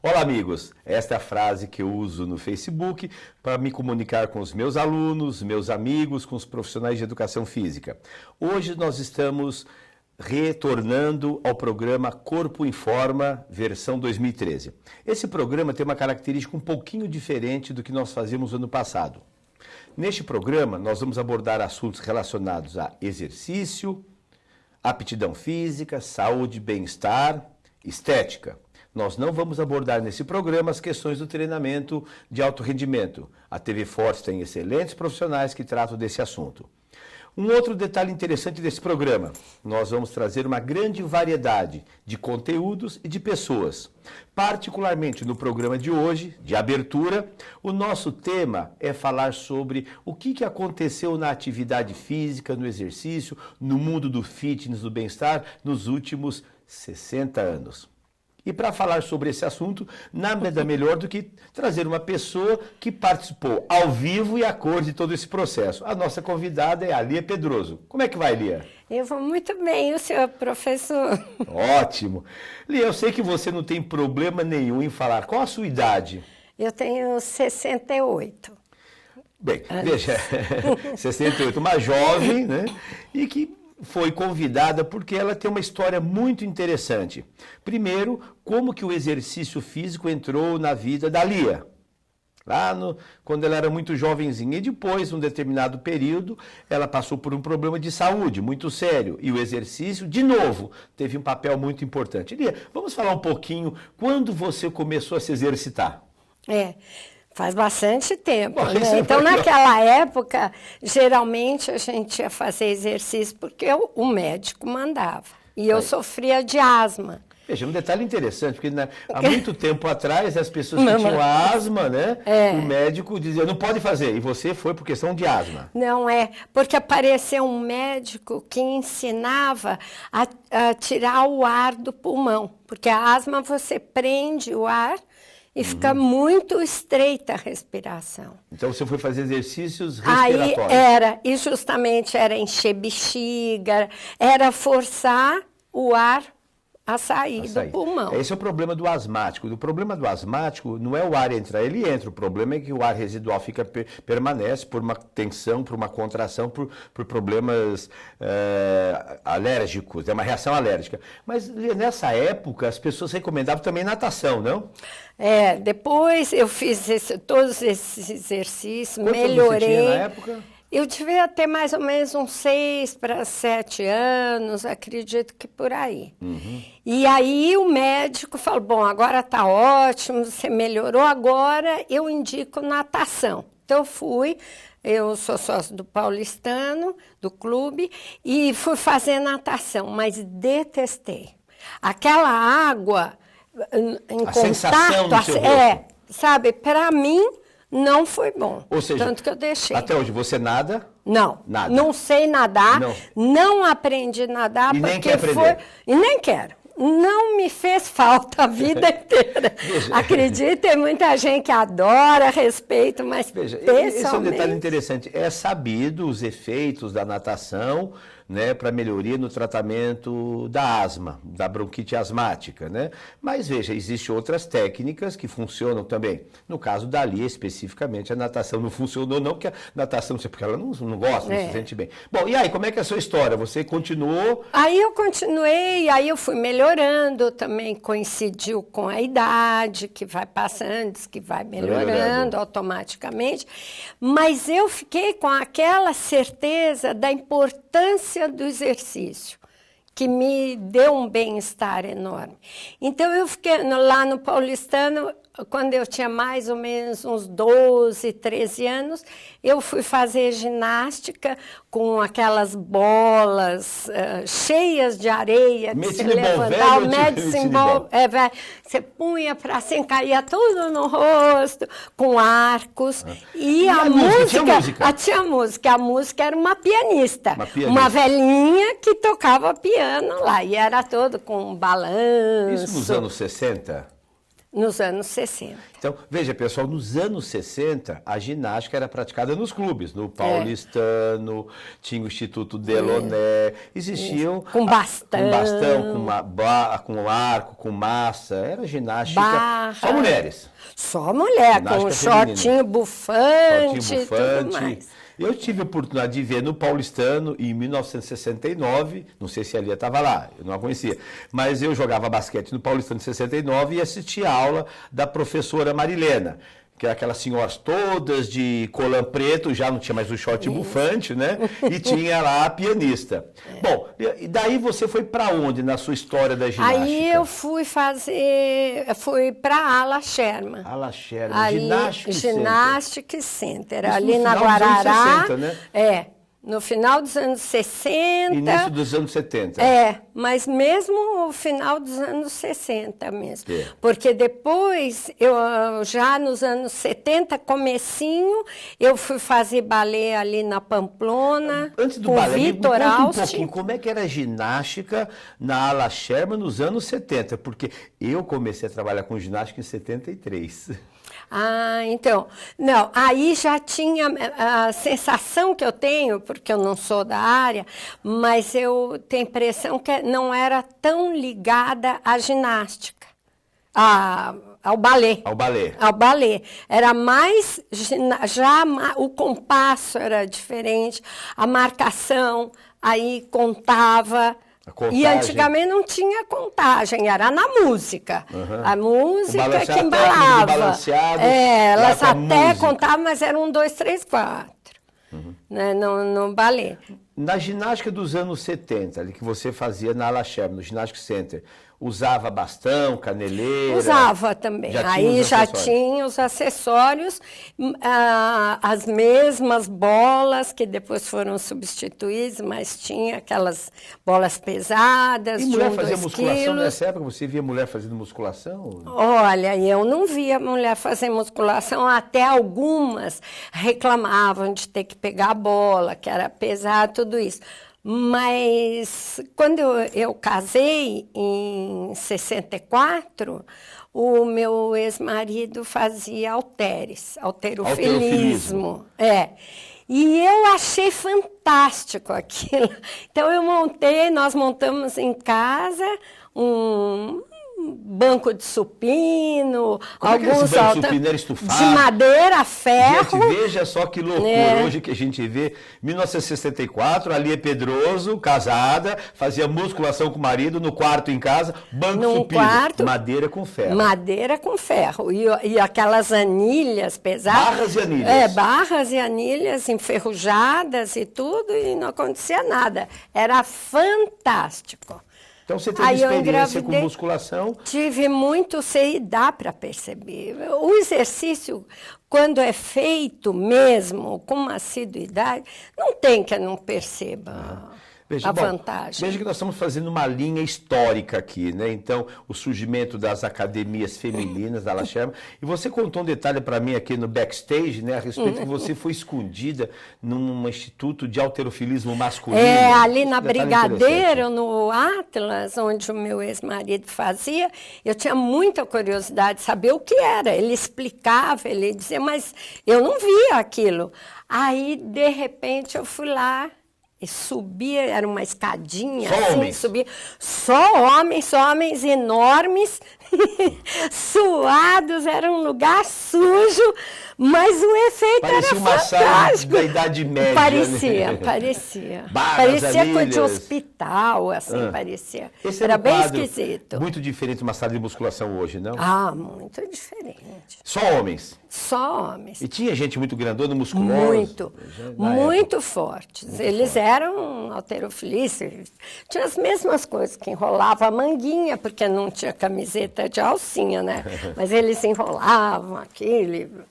Olá, amigos! Esta é a frase que eu uso no Facebook para me comunicar com os meus alunos, meus amigos, com os profissionais de educação física. Hoje nós estamos retornando ao programa Corpo em Forma, versão 2013. Esse programa tem uma característica um pouquinho diferente do que nós fazíamos no ano passado. Neste programa, nós vamos abordar assuntos relacionados a exercício, aptidão física, saúde, bem-estar, estética. Nós não vamos abordar nesse programa as questões do treinamento de alto rendimento. A TV Forte tem excelentes profissionais que tratam desse assunto. Um outro detalhe interessante desse programa, nós vamos trazer uma grande variedade de conteúdos e de pessoas. Particularmente no programa de hoje, de abertura, o nosso tema é falar sobre o que aconteceu na atividade física, no exercício, no mundo do fitness, do bem-estar, nos últimos 60 anos. E para falar sobre esse assunto, nada melhor do que trazer uma pessoa que participou ao vivo e a cor de todo esse processo. A nossa convidada é a Lia Pedroso. Como é que vai, Lia? Eu vou muito bem, o senhor professor. Ótimo. Lia, eu sei que você não tem problema nenhum em falar. Qual a sua idade? Eu tenho 68. Bem, veja, 68, uma jovem, né? E que foi convidada porque ela tem uma história muito interessante. Primeiro, como que o exercício físico entrou na vida da Lia. Quando ela era muito jovenzinha, e depois, num determinado período, ela passou por um problema de saúde muito sério. E o exercício, de novo, teve um papel muito importante. Lia, vamos falar um pouquinho quando você começou a se exercitar. Faz bastante tempo, né? Então, naquela época, geralmente a gente ia fazer exercício porque o médico mandava. E eu sofria de asma. Veja, um detalhe interessante, porque há muito tempo atrás as pessoas que tinham asma, né? O médico dizia, não pode fazer. E você foi por questão de asma. Não porque apareceu um médico que ensinava a tirar o ar do pulmão. Porque a asma você prende o ar e fica muito estreita a respiração. Então você foi fazer exercícios respiratórios. E justamente era encher bexiga, era forçar o ar a sair do pulmão. Esse é o problema do asmático. O problema do asmático não é o ar entrar, ele entra. O problema é que o ar residual permanece por uma tensão, por uma contração, por problemas alérgicos, é uma reação alérgica. Mas nessa época as pessoas recomendavam também natação, não? Depois eu fiz todos esses exercícios, melhorei. Quantos você tinha na época? Eu devia ter mais ou menos uns 6 para 7 anos, acredito que por aí. E aí o médico falou, bom, agora está ótimo, você melhorou, agora eu indico natação. Então eu sou sócio do Paulistano, do clube, e fui fazer natação, mas detestei. Aquela água em contato, sabe, para mim não foi bom. Ou seja, tanto que eu deixei. Até hoje você nada? Não. Nada. Não sei nadar, não aprendi a nadar e porque nem quer aprender. E nem quero. Não me fez falta a vida inteira. Acredito, tem muita gente que adora, respeita, mas pessoalmente... Esse é um detalhe interessante. É sabido os efeitos da natação, né, para melhoria no tratamento da asma, da bronquite asmática, né? Mas veja, existem outras técnicas que funcionam também. No caso da Lia, especificamente, a natação não funcionou não, porque a natação, porque ela não gosta, não se sente bem. Bom, e aí, como é que é a sua história? Você continuou? Aí eu continuei, aí eu fui melhorando, também coincidiu com a idade, que vai passando, diz que vai melhorando automaticamente, mas eu fiquei com aquela certeza da importância do exercício, que me deu um bem-estar enorme. Então, eu fiquei lá no Paulistano, quando eu tinha mais ou menos uns 12, 13 anos, eu fui fazer ginástica com aquelas bolas cheias de areia, que você levantava, medicine ball, você punha para cima, caía tudo no rosto, com arcos. E a música, tinha música. A música era uma pianista, uma velhinha que tocava piano lá, e era todo com balanço. Isso nos anos 60? Nos anos 60. Então, veja, pessoal, nos anos 60, a ginástica era praticada nos clubes, no Paulistano, tinha o Instituto Delaunay, existiam... Com bastão. Com bastão, com arco, com massa, era ginástica... Barra. Só mulheres. Só mulher, Ginástica com feminina. shortinho bufante, Shortinho bufante. tudo mais. Eu tive a oportunidade de ver no Paulistano em 1969, não sei se a Lia estava lá, eu não a conhecia, mas eu jogava basquete no Paulistano em 69 e assistia a aula da professora Marilena, que era aquelas senhoras todas de colã preto, já não tinha mais o short bufante, né? E tinha lá a pianista. Bom, e daí você foi para onde na sua história da ginástica? Aí eu fui para a Ala Sherman. Ala Sherman, Ginástica Center. Isso Ali no na final dos anos Guarará. 60, né? No final dos anos 60. Início dos anos 70. Mas mesmo no final dos anos 60 mesmo. É. Porque depois, já nos anos 70, comecinho, eu fui fazer balé ali na Pamplona. Antes do com balé, me Vitor conta um Austin. pouquinho como é que era a ginástica na Ala Sherman nos anos 70, porque eu comecei a trabalhar com ginástica em 73. Então, não, aí já tinha a sensação que eu tenho, porque eu não sou da área, mas eu tenho a impressão que não era tão ligada à ginástica, ao balé. Ao balé. Ao balé. Era mais, o compasso era diferente, a marcação, aí contava. E antigamente não tinha contagem, era na música. A música que embalava. Elas até contavam, mas era 1, 2, 3, 4. Né, no balé. Na ginástica dos anos 70, ali que você fazia na Ala Sherman, no Ginástica Center, usava bastão, caneleira? Usava também. Aí já tinha os acessórios, as mesmas bolas que depois foram substituídas, mas tinha aquelas bolas pesadas. E mulher de 1, fazia 2 musculação quilos. nessa época? Você via mulher fazendo musculação? Olha, eu não via mulher fazer musculação, até algumas reclamavam de ter que pegar a bola, que era pesar, tudo isso. Mas quando eu casei, em 64, o meu ex-marido fazia halterofilismo. E eu achei fantástico aquilo. Então nós montamos em casa um banco de supino, alguns de madeira, ferro. Gente, veja só que loucura hoje que a gente vê. 1964, ali é Pedroso, casada, fazia musculação com o marido no quarto em casa, banco de supino, madeira com ferro. Madeira com ferro. E aquelas anilhas pesadas. Barras e anilhas. Barras e anilhas enferrujadas e tudo, e não acontecia nada. Era fantástico. Então você teve experiência com musculação? Tive muito, dá para perceber. O exercício, quando é feito mesmo, com uma assiduidade, não tem que eu não perceba a vantagem. Veja que nós estamos fazendo uma linha histórica aqui, né? Então, o surgimento das academias femininas da Ala Sherman. E você contou um detalhe para mim aqui no backstage, né? A respeito que você foi escondida num instituto de halterofilismo masculino. Ali na Brigadeiro, no Atlas, onde o meu ex-marido fazia, eu tinha muita curiosidade de saber o que era. Ele explicava, ele dizia, mas eu não via aquilo. Aí, de repente, eu fui lá. E subia, era uma escadinha subia. Só homens enormes, suados, era um lugar sujo, mas o efeito era fantástico. Parecia uma sala da Idade Média. Parecia. Parecia coisa de hospital, assim, parecia. Era bem esquisito. Muito diferente de uma sala de musculação hoje, não? Muito diferente. Só homens? Só homens. E tinha gente muito grandona, musculosa? Muito fortes. Eles eram halterofilistas. Tinha as mesmas coisas, que enrolava a manguinha, porque não tinha camiseta de alcinha, né? Mas eles enrolavam aquilo.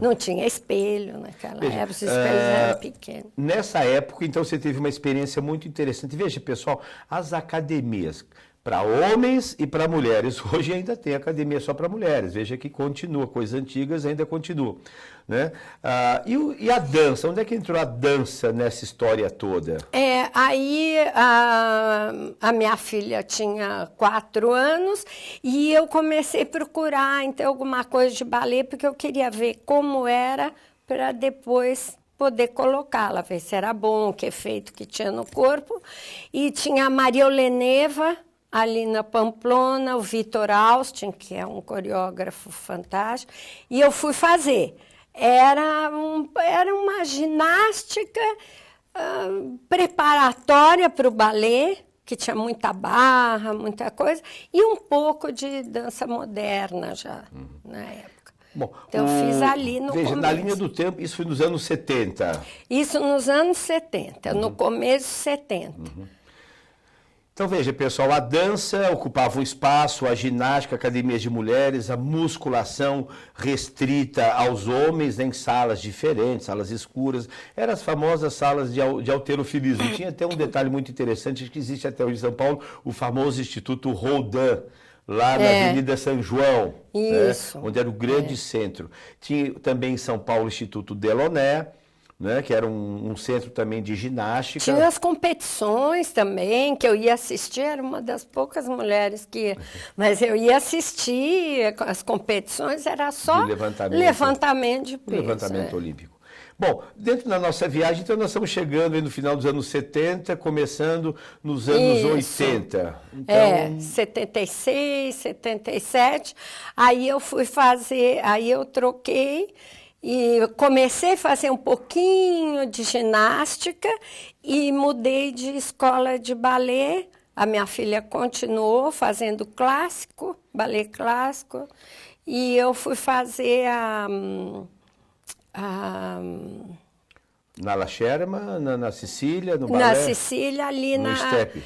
Não tinha espelho naquela época, os espelhos eram pequenos. Nessa época, então, você teve uma experiência muito interessante. Veja, pessoal, as academias, para homens e para mulheres. Hoje ainda tem academia só para mulheres. Veja que continua, coisas antigas ainda continuam. Né? E a dança? Onde é que entrou a dança nessa história toda? Aí a minha filha tinha 4 anos e eu comecei a procurar então, alguma coisa de balé, porque eu queria ver como era para depois poder colocá-la, ver se era bom, que efeito que tinha no corpo. E tinha a Maria Oleneva, ali na Pamplona, o Vitor Austin, que é um coreógrafo fantástico, e eu fui fazer. Era uma ginástica preparatória para o balé, que tinha muita barra, muita coisa, e um pouco de dança moderna já, na época. Bom, então, eu fiz ali no começo. Na linha do tempo, isso foi nos anos 70? Isso nos anos 70, no começo de 70. Então, veja, pessoal, a dança ocupava um espaço, a ginástica, academias de mulheres, a musculação restrita aos homens em salas diferentes, salas escuras. Eram as famosas salas de halterofilismo. Tinha até um detalhe muito interessante, que existe até hoje em São Paulo, o famoso Instituto Rodin, lá na Avenida São João, isso, né, onde era o grande centro. Tinha também em São Paulo o Instituto Delaunay, né, que era um centro também de ginástica. Tinha as competições também, que eu ia assistir, era uma das poucas mulheres que ia. Mas eu ia assistir, as competições era só levantamento de peso. Levantamento olímpico. Bom, dentro da nossa viagem, então nós estamos chegando aí no final dos anos 70, começando nos anos 80. Então... 76, 77, aí eu fui fazer, aí eu troquei e comecei a fazer um pouquinho de ginástica e mudei de escola de balé. A minha filha continuou fazendo clássico, balé clássico, e eu fui fazer na La Sherman, na Sicília, no balé? Na Sicília, ali no Step.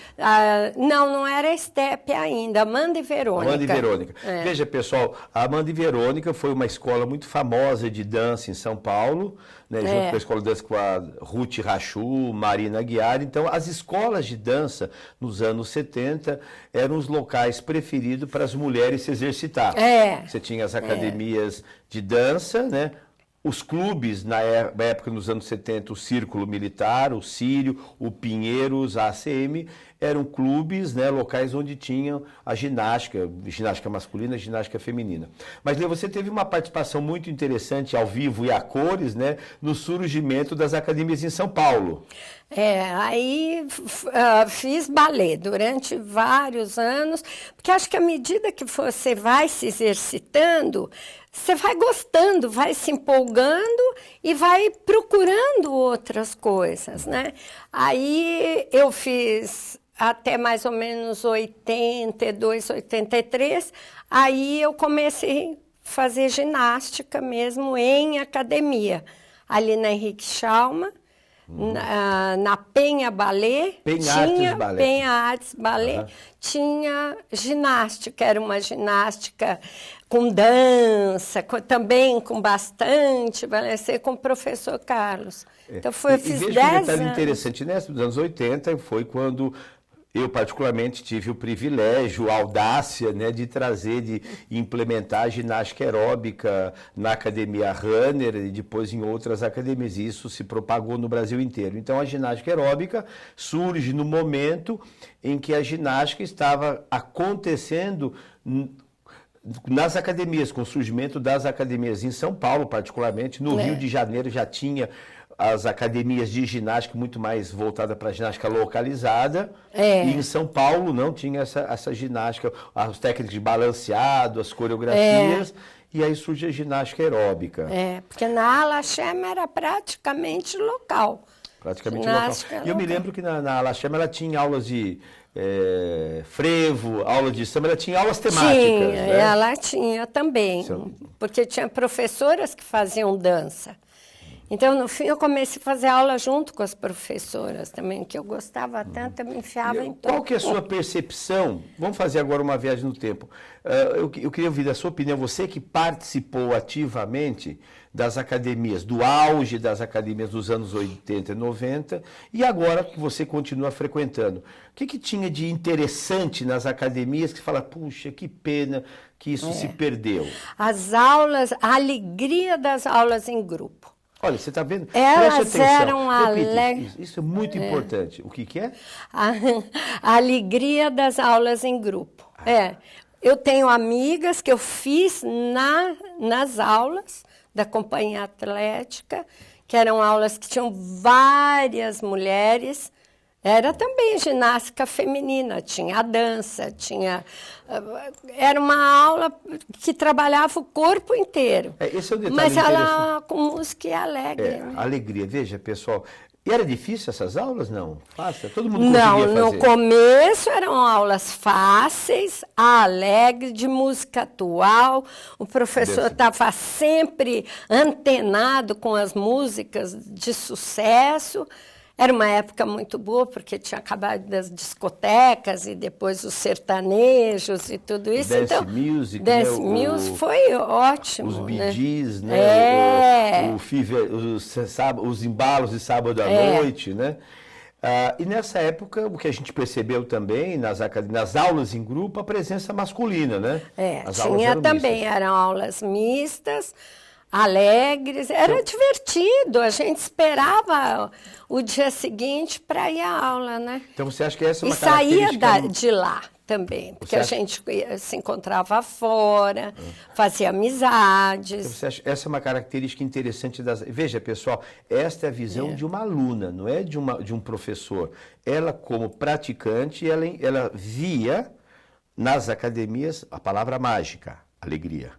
Não era Step ainda, Amanda e Verônica. Amanda e Verônica. Veja, pessoal, a Amanda e Verônica foi uma escola muito famosa de dança em São Paulo, né, junto com a escola de dança com a Ruth Rachu, Marina Aguiar. Então, as escolas de dança nos anos 70 eram os locais preferidos para as mulheres se exercitar. Você tinha as academias de dança, né? Os clubes, na época, nos anos 70, o Círculo Militar, o Círio, o Pinheiros, a ACM, eram clubes, né, locais onde tinham a ginástica masculina e ginástica feminina. Mas, Lê, você teve uma participação muito interessante, ao vivo e a cores, né, no surgimento das academias em São Paulo. Aí fiz balé durante vários anos, porque acho que à medida que você vai se exercitando, você vai gostando, vai se empolgando e vai procurando outras coisas, né? Aí eu fiz até mais ou menos 82, 83, aí eu comecei a fazer ginástica mesmo em academia, ali na Henrique Schalman. Na Penha Balé, Penha Artes Balé, tinha ginástica, era uma ginástica com dança, também com bastante balé, com o professor Carlos. Então fiz 10 anos. Um detalhe interessante, né? Nos anos 80 foi quando eu, particularmente, tive o privilégio, a audácia, né, de trazer, de implementar a ginástica aeróbica na Academia Runner e depois em outras academias. Isso se propagou no Brasil inteiro. Então, a ginástica aeróbica surge no momento em que a ginástica estava acontecendo nas academias, com o surgimento das academias em São Paulo, particularmente. No Rio de Janeiro já tinha as academias de ginástica muito mais voltada para a ginástica localizada. E em São Paulo não tinha essa ginástica, os técnicos de balanceado, as coreografias. E aí surge a ginástica aeróbica. Porque na Alachem era praticamente local. E eu me lembro que na Alachem ela tinha aulas de frevo, aula de samba, ela tinha aulas temáticas. Tinha, né? Ela tinha também, porque tinha professoras que faziam dança. Então, no fim, eu comecei a fazer aula junto com as professoras também, que eu gostava tanto, eu me enfiava em tudo. Qual que é a sua percepção? Vamos fazer agora uma viagem no tempo. Eu queria ouvir da sua opinião, você que participou ativamente das academias, do auge das academias dos anos 80 e 90, e agora que você continua frequentando. O que tinha de interessante nas academias que você fala, puxa, que pena que isso se perdeu? As aulas, a alegria das aulas em grupo. Olha, você está vendo? Elas Preste atenção. eram alegres. Isso é muito importante. O que é? A alegria das aulas em grupo. Eu tenho amigas que eu fiz nas aulas da companhia atlética, que eram aulas que tinham várias mulheres. Era também ginástica feminina, tinha a dança, era uma aula que trabalhava o corpo inteiro. Esse é o detalhe mas ela com música e alegre. Né? Alegria. Veja, pessoal, e era difícil essas aulas? Não? Fácil? Todo mundo conseguia fazer? Não, no começo eram aulas fáceis, alegres, de música atual. O professor estava sempre antenado com as músicas de sucesso. Era uma época muito boa, porque tinha acabado das discotecas e depois os sertanejos e tudo isso. Dance music, Dance music foi ótimo. Os Bee Gees, né? O Fever, os embalos de sábado à noite, né? E nessa época, o que a gente percebeu também, nas aulas em grupo, a presença masculina, né? Tinha também, eram aulas mistas, alegres, era divertido, a gente esperava o dia seguinte para ir à aula, né? Então você acha que essa é uma característica... E saía de lá também, porque a gente se encontrava fora, fazia amizades. Então você acha que essa é uma característica interessante das... Veja, pessoal, esta é a visão de uma aluna, não é de um professor. Ela, como praticante, ela via nas academias a palavra mágica, alegria.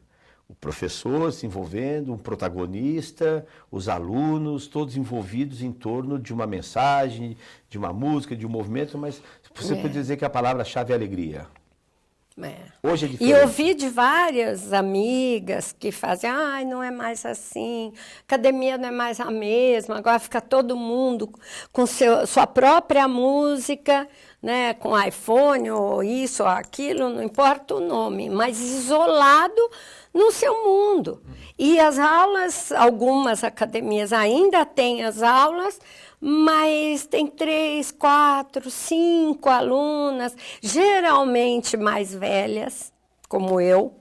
O professor se envolvendo, um protagonista, os alunos, todos envolvidos em torno de uma mensagem, de uma música, de um movimento, mas você pode dizer que a palavra-chave é alegria. Hoje é diferente. E eu ouvi de várias amigas que fazem, não é mais assim, academia não é mais a mesma, agora fica todo mundo com sua própria música, né, com iPhone ou isso ou aquilo, não importa o nome, mas isolado no seu mundo. E as aulas, algumas academias ainda têm as aulas, mas tem 3, 4, 5 alunas, geralmente mais velhas, como eu,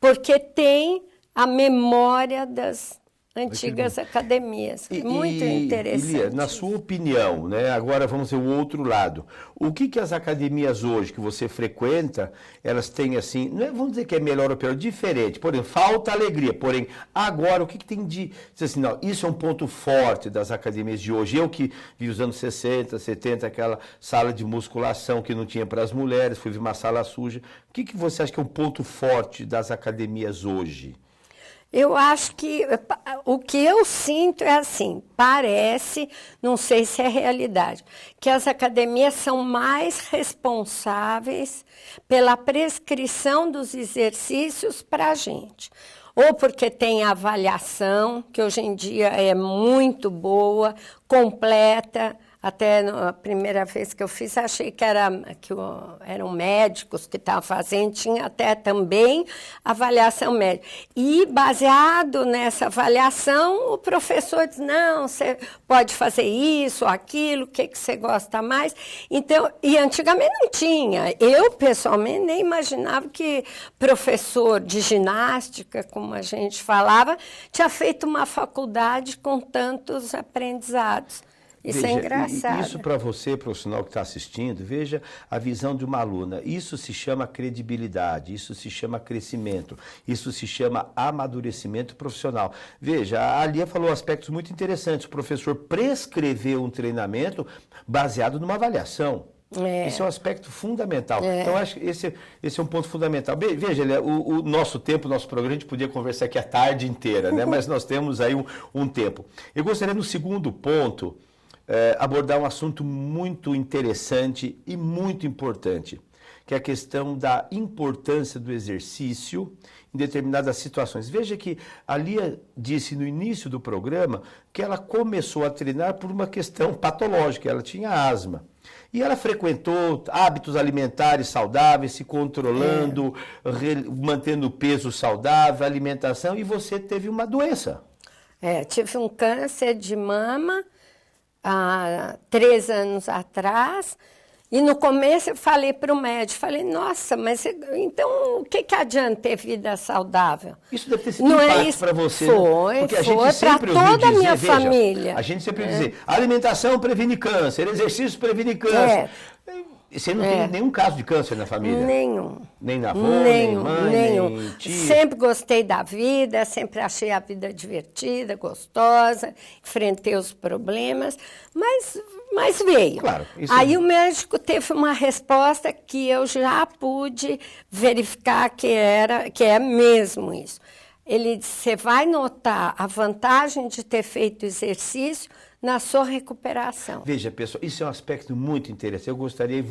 porque tem a memória das antigas academias. Muito interessante. Lia, na sua opinião, né, agora vamos ver o outro lado. O que as academias hoje que você frequenta, elas têm assim, não é, vamos dizer que é melhor ou pior, diferente. Por exemplo, falta alegria. Porém, agora o que tem de... Assim, não, isso é um ponto forte das academias de hoje. Eu que vi os anos 60, 70, aquela sala de musculação que não tinha para as mulheres, fui ver uma sala suja. O que você acha que é um ponto forte das academias hoje? Eu acho que o que eu sinto é assim, parece, não sei se é realidade, que as academias são mais responsáveis pela prescrição dos exercícios para a gente. Ou porque tem avaliação, que hoje em dia é muito boa, completa. Até a primeira vez que eu fiz, achei que eram médicos que estavam fazendo, tinha até também avaliação médica. E, baseado nessa avaliação, o professor diz, não, você pode fazer isso, aquilo, o que você gosta mais. Então, e antigamente não tinha. Eu, pessoalmente, nem imaginava que professor de ginástica, como a gente falava, tinha feito uma faculdade com tantos aprendizados. Isso é engraçado. Isso para você, profissional que está assistindo, veja a visão de uma aluna. Isso se chama credibilidade, isso se chama crescimento, isso se chama amadurecimento profissional. Veja, a Lia falou aspectos muito interessantes. O professor prescreveu um treinamento baseado numa avaliação. Esse é um aspecto fundamental. Então, acho que esse é um ponto fundamental. Veja, o nosso tempo, o nosso programa, a gente podia conversar aqui a tarde inteira, né? Mas nós temos aí um tempo. Eu gostaria, no segundo ponto, abordar um assunto muito interessante e muito importante, que é a questão da importância do exercício em determinadas situações. Veja que a Lia disse no início do programa que ela começou a treinar por uma questão patológica, ela tinha asma. E ela frequentou hábitos alimentares saudáveis, se controlando, mantendo peso saudável, alimentação, e você teve uma doença. Tive um câncer de mama há 3 anos atrás. E no começo eu falei para o médico, nossa, mas então o que adianta ter vida saudável? Isso deve ter sido impacto para você. Foi, porque a gente sempre para toda a minha veja, família. A gente sempre dizer, alimentação previne câncer, exercício previne câncer. Você não tem nenhum caso de câncer na família? Nenhum. Nem na avó, nem mãe, nem tia? Sempre gostei da vida, sempre achei a vida divertida, gostosa, enfrentei os problemas, mas veio. Claro, Aí o médico teve uma resposta que eu já pude verificar que é mesmo isso. Ele disse, você vai notar a vantagem de ter feito exercício na sua recuperação. Veja, pessoal, isso é um aspecto muito interessante. Eu gostaria,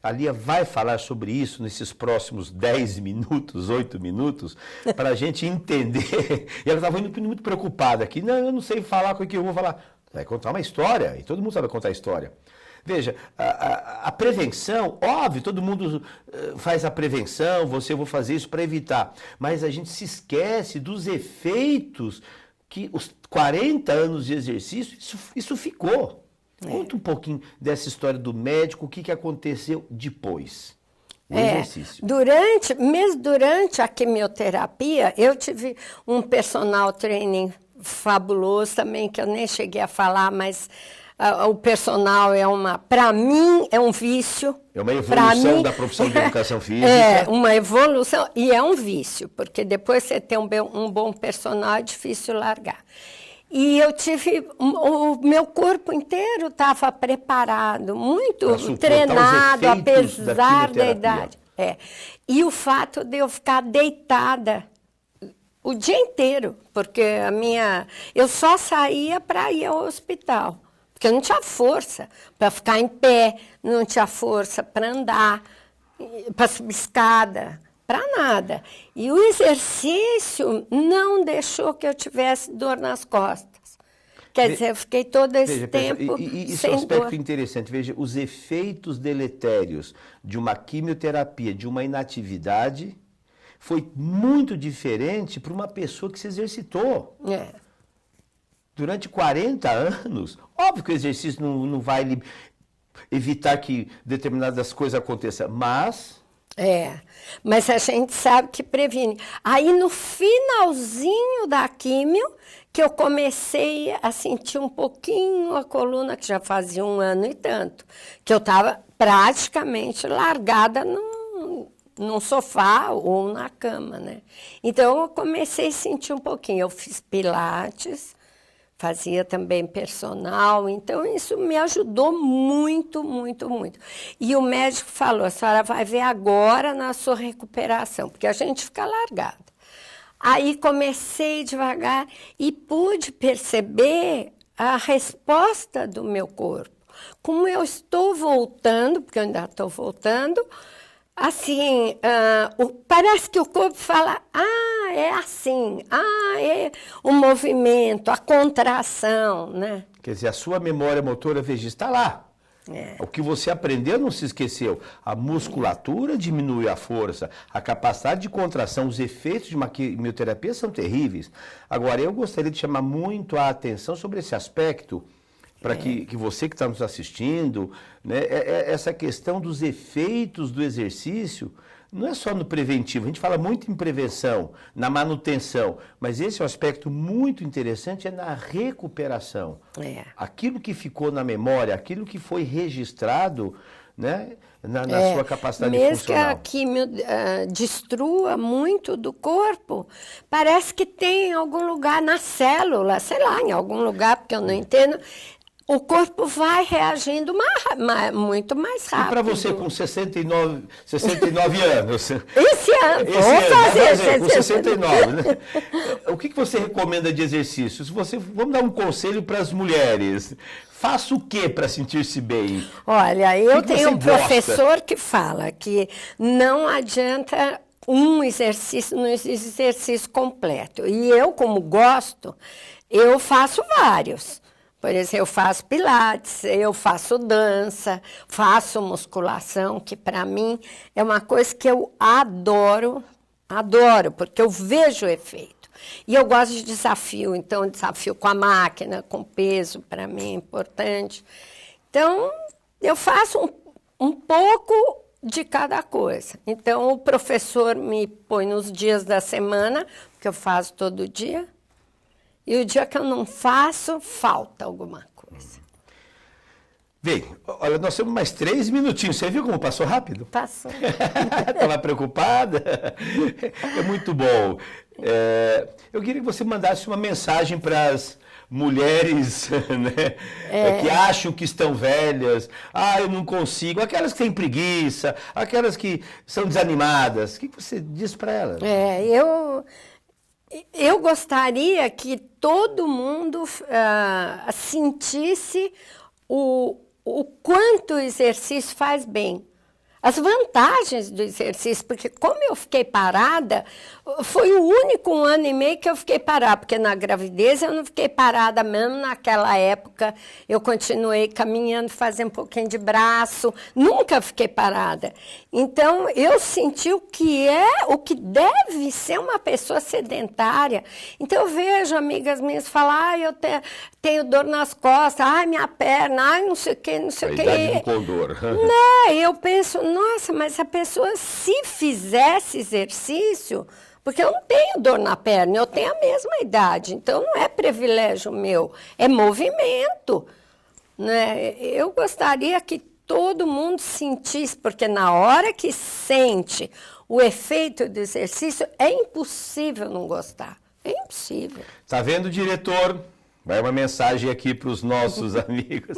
a Lia vai falar sobre isso nesses próximos 10 minutos, 8 minutos, para a gente entender. E ela estava muito preocupada aqui. Não, eu não sei falar com o que eu vou falar. Vai contar uma história, e todo mundo sabe contar história. Veja, a prevenção, óbvio, todo mundo faz a prevenção, eu vou fazer isso para evitar. Mas a gente se esquece dos efeitos que os 40 anos de exercício, isso ficou. Conta um pouquinho dessa história do médico, o que aconteceu depois. O exercício. Mesmo durante a quimioterapia, eu tive um personal training fabuloso também, que eu nem cheguei a falar, mas o personal para mim, é um vício. É uma evolução da profissão de educação física. É, uma evolução e é um vício, porque depois você tem um bom personal, é difícil largar. E eu tive, o meu corpo inteiro estava preparado, muito treinado, apesar da idade. E o fato de eu ficar deitada o dia inteiro, porque eu só saía para ir ao hospital. Porque eu não tinha força para ficar em pé, não tinha força para andar, para subir escada, para nada. E o exercício não deixou que eu tivesse dor nas costas. Quer dizer, eu fiquei todo esse tempo isso é um aspecto interessante. Veja, os efeitos deletérios de uma quimioterapia, de uma inatividade, foi muito diferente para uma pessoa que se exercitou. Durante 40 anos, óbvio que o exercício não vai evitar que determinadas coisas aconteçam, mas a gente sabe que previne. Aí, no finalzinho da químio, que eu comecei a sentir um pouquinho a coluna, que já fazia 1 ano e tanto, que eu estava praticamente largada num sofá ou na cama, né? Então, eu comecei a sentir um pouquinho. Eu fiz pilates, fazia também personal, então isso me ajudou muito, muito, muito. E o médico falou, a senhora vai ver agora na sua recuperação, porque a gente fica largada. Aí comecei devagar e pude perceber a resposta do meu corpo. Como eu estou voltando, porque eu ainda estou voltando, assim, parece que o corpo fala, é assim, é o movimento, a contração, né? Quer dizer, a sua memória motora, veja, está lá. O que você aprendeu não se esqueceu. A musculatura diminui a força, a capacidade de contração, os efeitos de uma quimioterapia são terríveis. Agora, eu gostaria de chamar muito a atenção sobre esse aspecto, para que você que está nos assistindo, né, essa questão dos efeitos do exercício, não é só no preventivo, a gente fala muito em prevenção, na manutenção, mas esse é um aspecto muito interessante, é na recuperação. Aquilo que ficou na memória, aquilo que foi registrado, né, na sua capacidade funcional. Mesmo que a quimio destrua muito do corpo, parece que tem em algum lugar na célula, sei lá, em algum lugar, porque eu não entendo, o corpo vai reagindo muito mais rápido. E para você com 69 anos? Esse ano, vou fazer com 69, né? O que você recomenda de exercícios? Vamos dar um conselho para as mulheres. faça o que para sentir-se bem? Olha, eu que tenho você um professor que fala que não adianta um exercício no exercício completo. E eu, como gosto, eu faço vários. Por exemplo, eu faço pilates, eu faço dança, faço musculação, que para mim é uma coisa que eu adoro, porque eu vejo o efeito. E eu gosto de desafio, então desafio com a máquina, com peso, para mim é importante. Então, eu faço um pouco de cada coisa. Então, o professor me põe nos dias da semana, porque eu faço todo dia, e o dia que eu não faço, falta alguma coisa. Bem, olha, nós temos mais 3 minutinhos. Você viu como passou rápido? Passou. Estava preocupada? É muito bom. Eu queria que você mandasse uma mensagem para as mulheres, né, que acham que estão velhas. Ah, eu não consigo. Aquelas que têm preguiça, aquelas que são desanimadas. O que você diz para elas? Eu gostaria que todo mundo sentisse o quanto o exercício faz bem. As vantagens do exercício, porque como eu fiquei parada, foi o único 1 ano e meio que eu fiquei parada, porque na gravidez eu não fiquei parada mesmo, naquela época eu continuei caminhando, fazendo um pouquinho de braço, nunca fiquei parada. Então eu senti o que deve ser uma pessoa sedentária. Então eu vejo amigas minhas falar, eu tenho dor nas costas, minha perna, não sei o que, não sei o que. A idade do condor. Né, eu penso, nossa, mas se a pessoa se fizesse exercício, porque eu não tenho dor na perna, eu tenho a mesma idade, então não é privilégio meu, é movimento. Né? Eu gostaria que todo mundo sentisse, porque na hora que sente o efeito do exercício, é impossível não gostar, é impossível. Tá vendo, diretor? Vai uma mensagem aqui para os nossos amigos.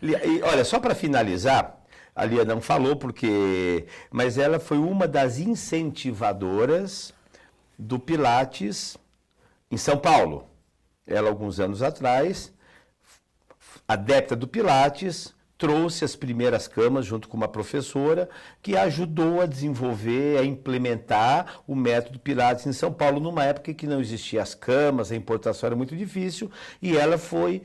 E, olha, só para finalizar, a Lia não falou mas ela foi uma das incentivadoras do Pilates em São Paulo. Ela, alguns anos atrás, adepta do Pilates, trouxe as primeiras camas junto com uma professora que ajudou a desenvolver, a implementar o método Pilates em São Paulo, numa época que não existiam as camas, a importação era muito difícil, e ela foi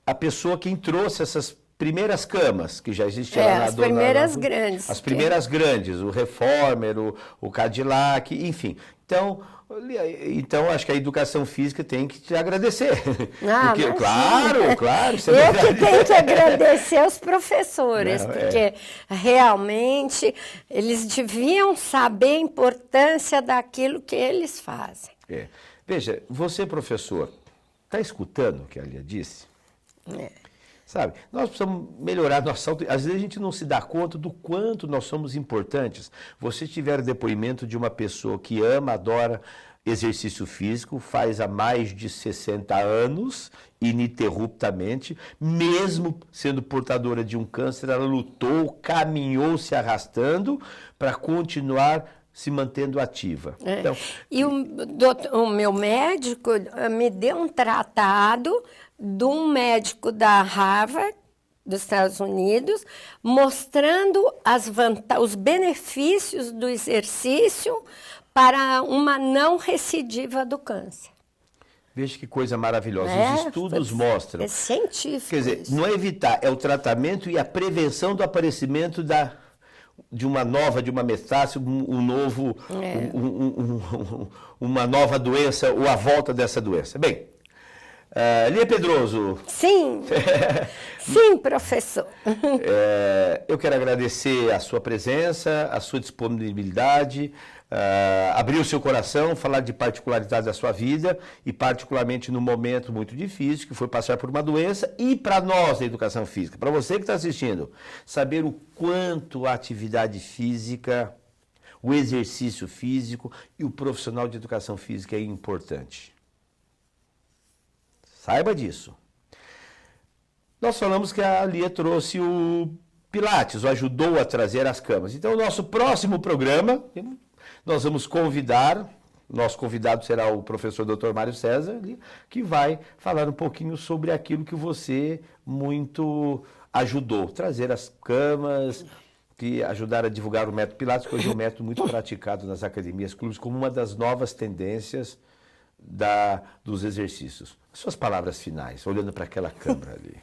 a pessoa quem trouxe essas primeiras camas que já existiam lá na as primeiras grandes. As primeiras grandes, o Reformer, o Cadillac, enfim. Então, acho que a educação física tem que te agradecer. Porque, claro. Eu que tenho que agradecer os professores, porque realmente eles deviam saber a importância daquilo que eles fazem. Veja, você, professor, está escutando o que a Lia disse? Sabe, nós precisamos melhorar nossa autoestima. Às vezes a gente não se dá conta do quanto nós somos importantes. Você tiver o depoimento de uma pessoa que ama, adora exercício físico, faz há mais de 60 anos, ininterruptamente, mesmo sendo portadora de um câncer, ela lutou, caminhou se arrastando para continuar se mantendo ativa. Então, e o meu médico me deu um tratado de um médico da Harvard, dos Estados Unidos, mostrando os benefícios do exercício para uma não recidiva do câncer. Veja que coisa maravilhosa. Os estudos mostram. É científico. Quer dizer, isso não é evitar, é o tratamento e a prevenção do aparecimento de uma metástase, uma nova doença ou a volta dessa doença. Bem, Lia Pedroso. Sim, sim, professor. Eu quero agradecer a sua presença, a sua disponibilidade, abrir o seu coração, falar de particularidades da sua vida e particularmente num momento muito difícil, que foi passar por uma doença, e para nós da educação física, para você que está assistindo, saber o quanto a atividade física, o exercício físico e o profissional de educação física é importante. Saiba disso. Nós falamos que a Lia trouxe o Pilates, o ajudou a trazer as camas. Então, o nosso próximo programa, nós vamos convidar Nosso convidado será o professor Dr. Mário César, que vai falar um pouquinho sobre aquilo que você muito ajudou, trazer as camas, que ajudaram a divulgar o método Pilates, que hoje é um método muito praticado nas academias, clubes, como uma das novas tendências dos exercícios. Suas palavras finais, olhando para aquela câmera ali.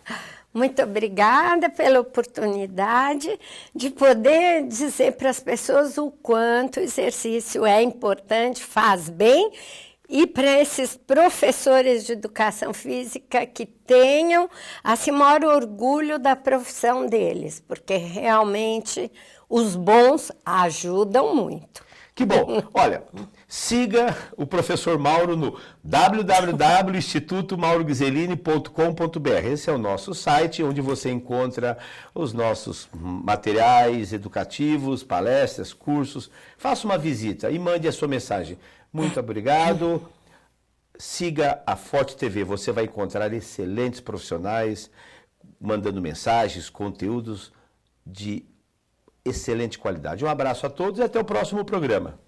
Muito obrigada pela oportunidade de poder dizer para as pessoas o quanto o exercício é importante, faz bem, e para esses professores de educação física que tenham assim, maior orgulho da profissão deles, porque realmente os bons ajudam muito. Que bom. Olha, siga o professor Mauro no www.institutomauroguizelini.com.br. Esse é o nosso site, onde você encontra os nossos materiais educativos, palestras, cursos. Faça uma visita e mande a sua mensagem. Muito obrigado. Siga a Forte TV. Você vai encontrar excelentes profissionais mandando mensagens, conteúdos de excelente qualidade. Um abraço a todos e até o próximo programa.